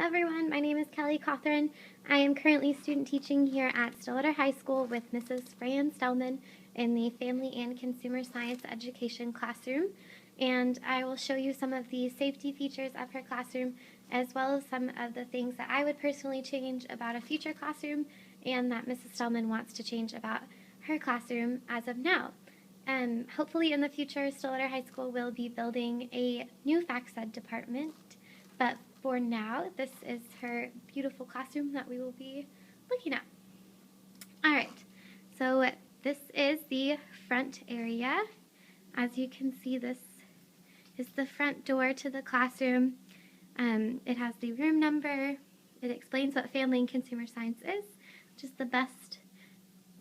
everyone, my name is Kelli Cothran. I am currently student teaching here at Stillwater High School with Mrs. Fran Stellman in the Family and Consumer Science Education classroom. And I will show you some of the safety features of her classroom, as well as some of the things that I would personally change about a future classroom and that Mrs. Stellman wants to change about her classroom as of now. Hopefully in the future, Stillwater High School will be building a new Fac Ed department, but for now, this is her beautiful classroom that we will be looking at. Alright, so this is the front area. As you can see, this is the front door to the classroom. It has the room number. It explains what Family and Consumer Science is, which is the best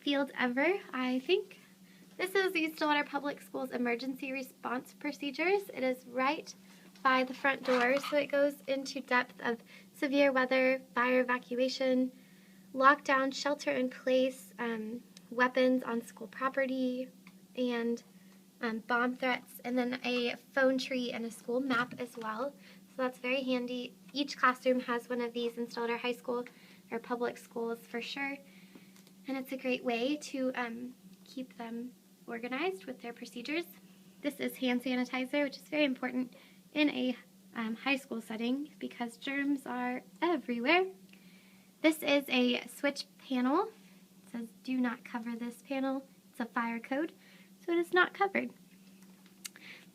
field ever, I think. This is the Stillwater Public Schools Emergency Response Procedures. It is right by the front door, so it goes into depth of severe weather, fire evacuation, lockdown, shelter in place, weapons on school property, and bomb threats, and then a phone tree and a school map as well. So that's very handy. Each classroom has one of these in Stillwater High School, or public schools for sure, and it's a great way to keep them organized with their procedures. This is hand sanitizer, which is very important in a high school setting because germs are everywhere. This is a switch panel. It says do not cover this panel. It's a fire code, so it is not covered.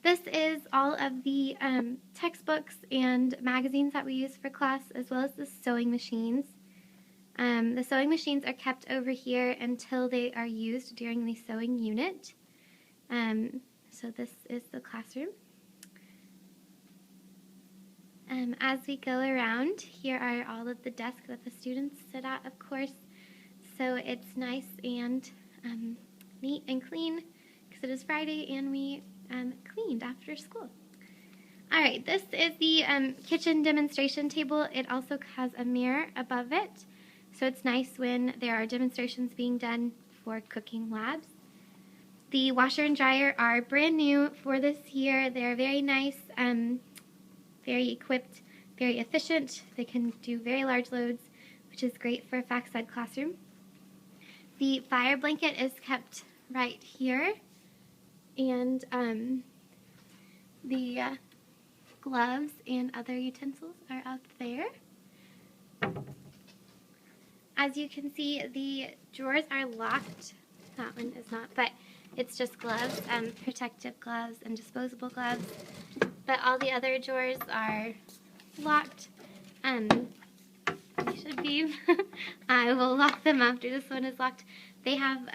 This is all of the textbooks and magazines that we use for class, as well as the sewing machines. The sewing machines are kept over here until they are used during the sewing unit. So this is the classroom. As we go around, here are all of the desks that the students sit at, of course. So it's nice and neat and clean because it is Friday and we cleaned after school. Alright, this is the kitchen demonstration table. It also has a mirror above it. So it's nice when there are demonstrations being done for cooking labs. The washer and dryer are brand new for this year. They're very nice, very equipped, very efficient. They can do very large loads, which is great for a Fac Ed classroom. The fire blanket is kept right here, and the gloves and other utensils are up there. As you can see, the drawers are locked. That one is not, but it's just gloves, protective gloves and disposable gloves. But all the other drawers are locked. They should be. I will lock them after this one is locked. They have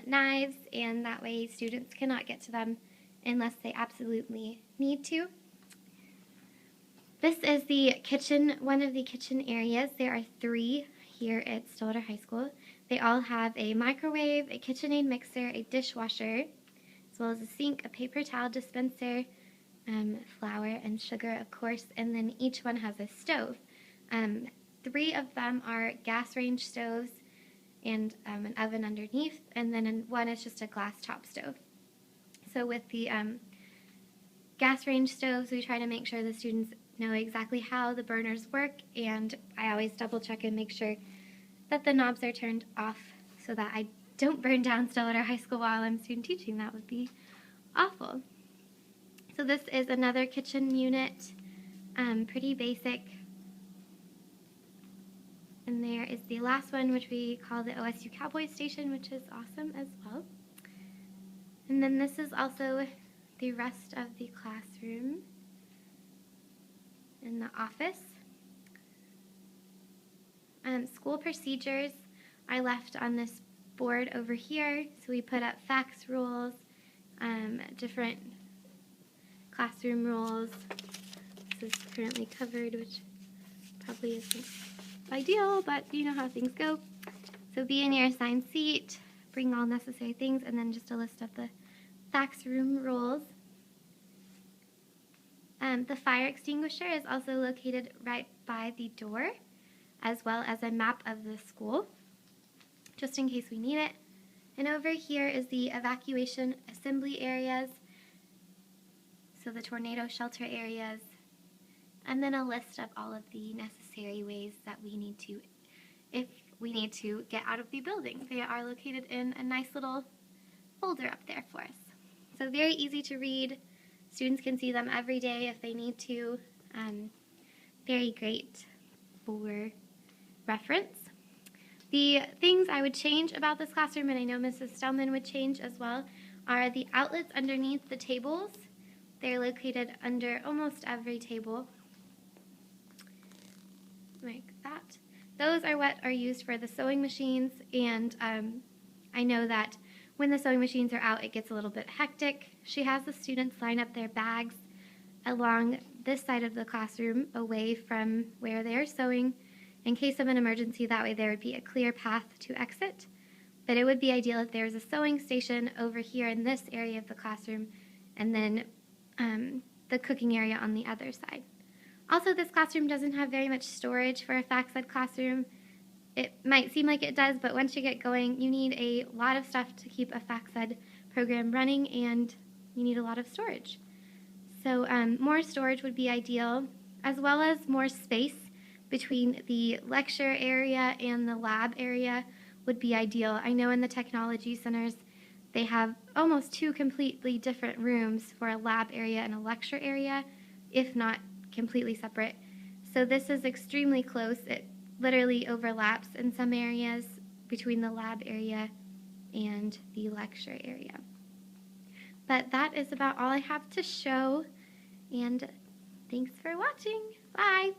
knives, and that way students cannot get to them unless they absolutely need to. This is the kitchen, one of the kitchen areas. There are 3 here at Stillwater High School. They all have a microwave, a KitchenAid mixer, a dishwasher, as well as a sink, a paper towel dispenser, flour and sugar, of course, and then each one has a stove. 3 of them are gas range stoves and an oven underneath, and then one is just a glass top stove. So with the gas range stoves, we try to make sure the students know exactly how the burners work, and I always double check and make sure that the knobs are turned off so that I don't burn down Stillwater High School while I'm student teaching. That would be awful. So this is another kitchen unit, pretty basic. And there is the last one, which we call the OSU Cowboy Station, which is awesome as well. And then this is also the rest of the classroom in the office. School procedures are left on this board over here. So we put up fax rules, different classroom rules. This is currently covered, which probably isn't ideal, but you know how things go. So be in your assigned seat, bring all necessary things, and then just a list of the fax room rules. The fire extinguisher is also located right by the door, as well as a map of the school, just in case we need it. And over here is the evacuation assembly areas, so the tornado shelter areas, and then a list of all of the necessary ways that we need to, if we need to get out of the building. They are located in a nice little folder up there for us. So very easy to read. Students can see them every day if they need to. Very great for reference. The things I would change about this classroom, and I know Mrs. Stellman would change as well, are the outlets underneath the tables. They're located under almost every table, like that. Those are what are used for the sewing machines, and I know that when the sewing machines are out, it gets a little bit hectic. She has the students line up their bags along this side of the classroom away from where they are sewing in case of an emergency. That way there would be a clear path to exit. But it would be ideal if there was a sewing station over here in this area of the classroom, and then the cooking area on the other side. Also, this classroom doesn't have very much storage for a fax ed classroom. It might seem like it does, but once you get going, you need a lot of stuff to keep a fax ed program running, and you need a lot of storage. So more storage would be ideal, as well as more space between the lecture area and the lab area would be ideal. I know in the technology centers, they have almost two completely different rooms for a lab area and a lecture area, if not completely separate. So this is extremely close. It literally overlaps in some areas between the lab area and the lecture area. But that is about all I have to show, and thanks for watching. Bye!